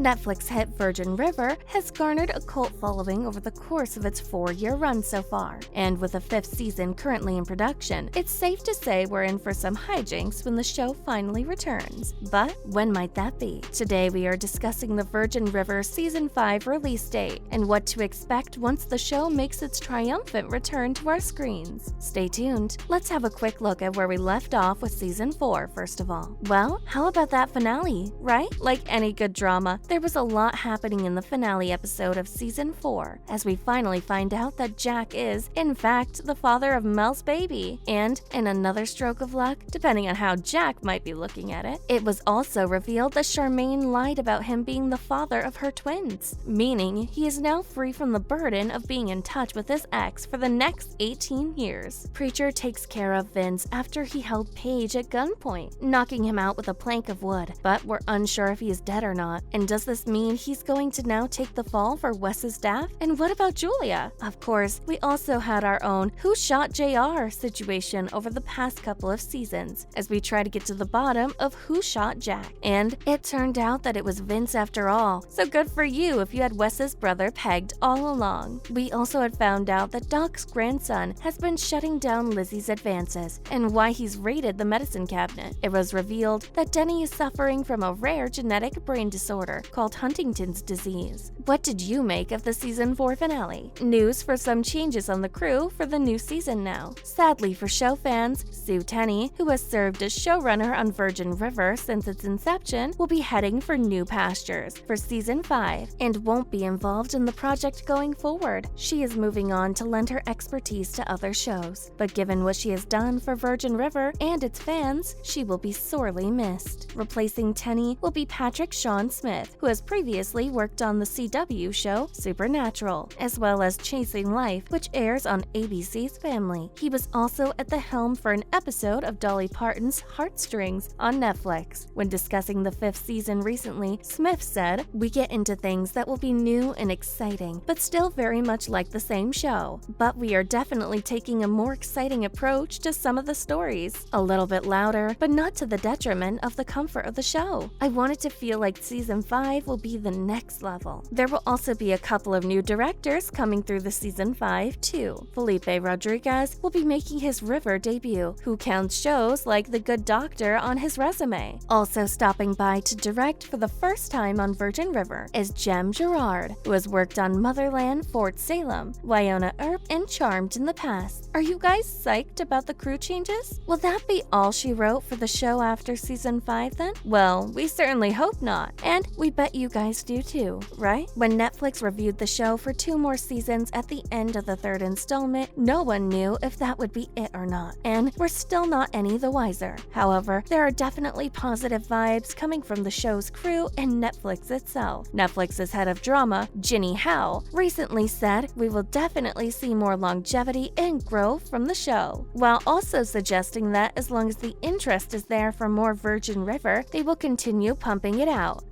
Netflix hit Virgin River has garnered a cult following over the course of its 4-year run so far, and with a 5th season currently in production, it's safe to say we're in for some hijinks when the show finally returns. But when might that be? Today we are discussing the Virgin River Season 5 release date and what to expect once the show makes its triumphant return to our screens. Stay tuned. Let's have a quick look at where we left off with Season 4 first of all. Well, how about that finale, right? Like any good drama, there was a lot happening in the finale episode of Season 4 as we finally find out that Jack is, in fact, the father of Mel's baby. And in another stroke of luck, depending on how Jack might be looking at it, it was also revealed that Charmaine lied about him being the father of her twins, meaning he is now free from the burden of being in touch with his ex for the next 18 years. Preacher takes care of Vince after he held Paige at gunpoint, knocking him out with a plank of wood, but we're unsure if he is dead or not. And does this mean he's going to now take the fall for Wes's death? And what about Julia? Of course, we also had our own "Who Shot JR" situation over the past couple of seasons, as we try to get to the bottom of who shot Jack. And it turned out that it was Vince after all, so good for you if you had Wes's brother pegged all along. We also had found out that Doc's grandson has been shutting down Lizzie's advances, and why he's raided the medicine cabinet. It was revealed that Denny is suffering from a rare genetic brain disorder called Huntington's disease. What did you make of the Season 4 finale? News for some changes on the crew for the new season now. Sadly for show fans, Sue Tenney, who has served as showrunner on Virgin River since its inception, will be heading for new pastures for Season 5 and won't be involved in the project going forward. She is moving on to lend her expertise to other shows, but given what she has done for Virgin River and its fans, she will be sorely missed. Replacing Tenney will be Patrick Sean Smith, who has previously worked on the CW show Supernatural, as well as Chasing Life, which airs on ABC's Family. He was also at the helm for an episode of Dolly Parton's Heartstrings on Netflix. When discussing the 5th season recently, Smith said, "We get into things that will be new and exciting, but still very much like the same show. But we are definitely taking a more exciting approach to some of the stories. A little bit louder, but not to the detriment of the comfort of the show. I want it to feel like Season 5 will be the next level." There will also be a couple of new directors coming through the Season 5 too. Felipe Rodriguez will be making his River debut, who counts shows like The Good Doctor on his resume. Also stopping by to direct for the first time on Virgin River is Jem Gerard, who has worked on Motherland, Fort Salem, Wynonna Earp, and Charmed in the past. Are you guys psyched about the crew changes? Will that be all she wrote for the show after Season 5 then? Well, we certainly hope not, and we bet you guys do too, right? When Netflix reviewed the show for 2 more seasons at the end of the 3rd installment, no one knew if that would be it or not, and we're still not any the wiser. However, there are definitely positive vibes coming from the show's crew and Netflix itself. Netflix's head of drama, Ginny Howe, recently said we will definitely see more longevity and growth from the show, while also suggesting that as long as the interest is there for more Virgin River, they will continue pumping it out.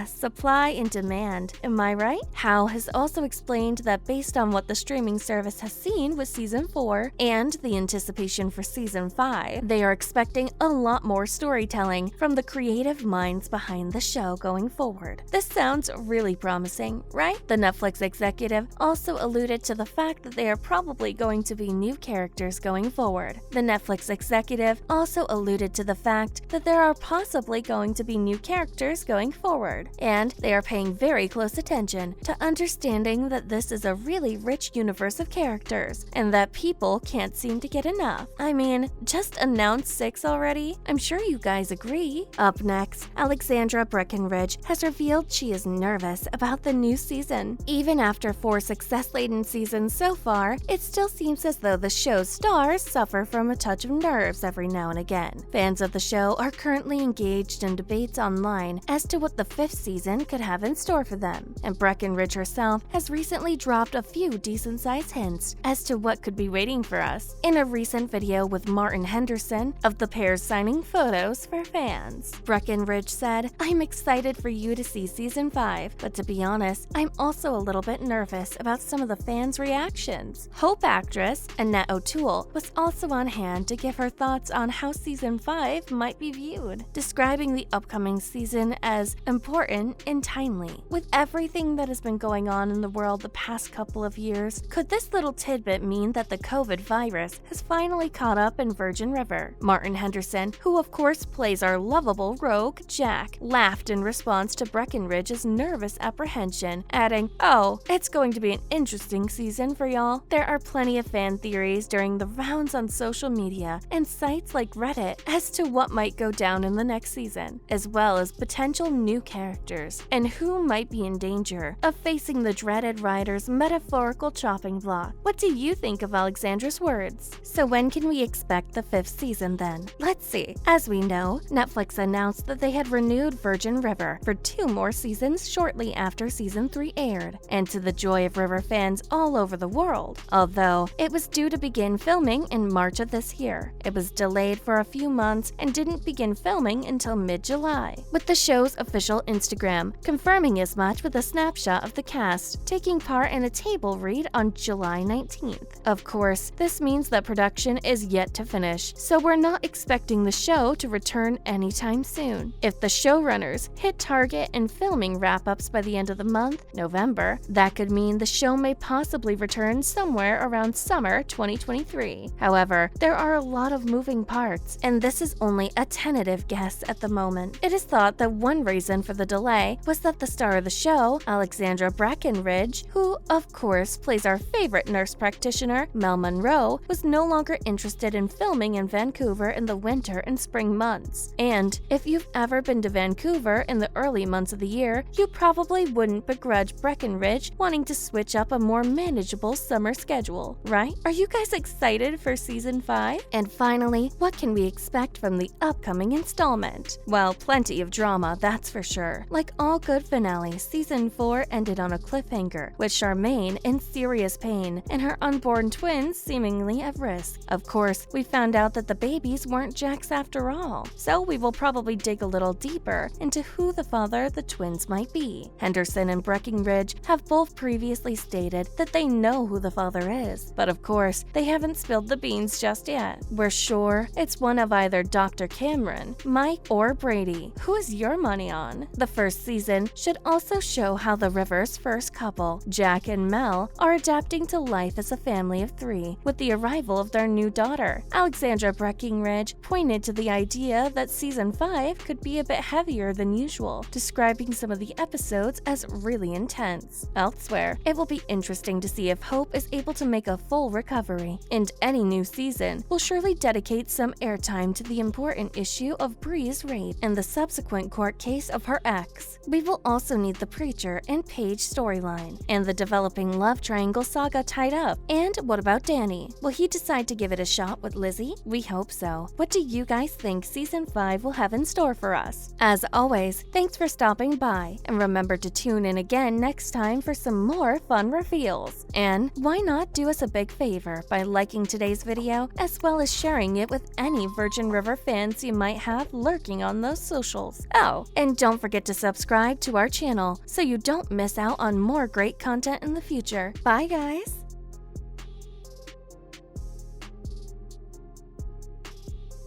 Supply and demand, am I right? Howe has also explained that based on what the streaming service has seen with Season 4 and the anticipation for Season 5, they are expecting a lot more storytelling from the creative minds behind the show going forward. This sounds really promising, right? The Netflix executive also alluded to the fact that they are probably going to be new characters going forward. The Netflix executive also alluded to the fact that there are possibly going to be new characters going forward, and they are paying very close attention to understanding that this is a really rich universe of characters and that people can't seem to get enough. I mean, just announce 6 already? I'm sure you guys agree. Up next, Alexandra Breckenridge has revealed she is nervous about the new season. Even after 4 success-laden seasons so far, it still seems as though the show's stars suffer from a touch of nerves every now and again. Fans of the show are currently engaged in debates online as to what the 5th season could have in store for them, and Breckenridge herself has recently dropped a few decent-sized hints as to what could be waiting for us in a recent video with Martin Henderson of the pair's signing photos for fans. Breckenridge said, "I'm excited for you to see Season 5, but to be honest, I'm also a little bit nervous about some of the fans' reactions." Hope actress Annette O'Toole was also on hand to give her thoughts on how Season 5 might be viewed, describing the upcoming season as important urgent and timely. With everything that has been going on in the world the past couple of years, could this little tidbit mean that the COVID virus has finally caught up in Virgin River? Martin Henderson, who of course plays our lovable rogue Jack, laughed in response to Breckenridge's nervous apprehension, adding, "Oh, it's going to be an interesting season for y'all." There are plenty of fan theories during the rounds on social media and sites like Reddit as to what might go down in the next season, as well as potential new characters and who might be in danger of facing the dreaded writer's metaphorical chopping block. What do you think of Alexandra's words? So when can we expect the 5th season then? Let's see. As we know, Netflix announced that they had renewed Virgin River for 2 more seasons shortly after season 3 aired, and to the joy of River fans all over the world. Although it was due to begin filming in March of this year, it was delayed for a few months and didn't begin filming until mid-July, with the show's official Instagram confirming as much with a snapshot of the cast taking part in a table read on July 19th. Of course, this means that production is yet to finish, so we're not expecting the show to return anytime soon. If the showrunners hit target and filming wrap-ups by the end of the month, November, that could mean the show may possibly return somewhere around summer 2023. However, there are a lot of moving parts, and this is only a tentative guess at the moment. It is thought that one reason for the delay was that the star of the show, Alexandra Breckenridge, who of course plays our favorite nurse practitioner, Mel Monroe, was no longer interested in filming in Vancouver in the winter and spring months. And if you've ever been to Vancouver in the early months of the year, you probably wouldn't begrudge Breckenridge wanting to switch up a more manageable summer schedule, right? Are you guys excited for season 5? And finally, what can we expect from the upcoming installment? Well, plenty of drama, that's for sure. Like all good finales, season 4 ended on a cliffhanger, with Charmaine in serious pain and her unborn twins seemingly at risk. Of course, we found out that the babies weren't Jack's after all, so we will probably dig a little deeper into who the father the twins might be. Henderson and Breckenridge have both previously stated that they know who the father is, but of course, they haven't spilled the beans just yet. We're sure it's one of either Dr. Cameron, Mike, or Brady. Who is your money on? The first season should also show how the River's first couple, Jack and Mel, are adapting to life as a family of 3 with the arrival of their new daughter. Alexandra Breckenridge pointed to the idea that season 5 could be a bit heavier than usual, describing some of the episodes as really intense. Elsewhere, it will be interesting to see if Hope is able to make a full recovery, and any new season will surely dedicate some airtime to the important issue of Bree's rape and the subsequent court case of her ex. We will also need the Preacher and Paige storyline, and the developing love triangle saga tied up. And what about Danny? Will he decide to give it a shot with Lizzie? We hope so. What do you guys think season 5 will have in store for us? As always, thanks for stopping by, and remember to tune in again next time for some more fun reveals. And why not do us a big favor by liking today's video, as well as sharing it with any Virgin River fans you might have lurking on those socials. Oh, and don't forget to subscribe to our channel so you don't miss out on more great content in the future. Bye guys!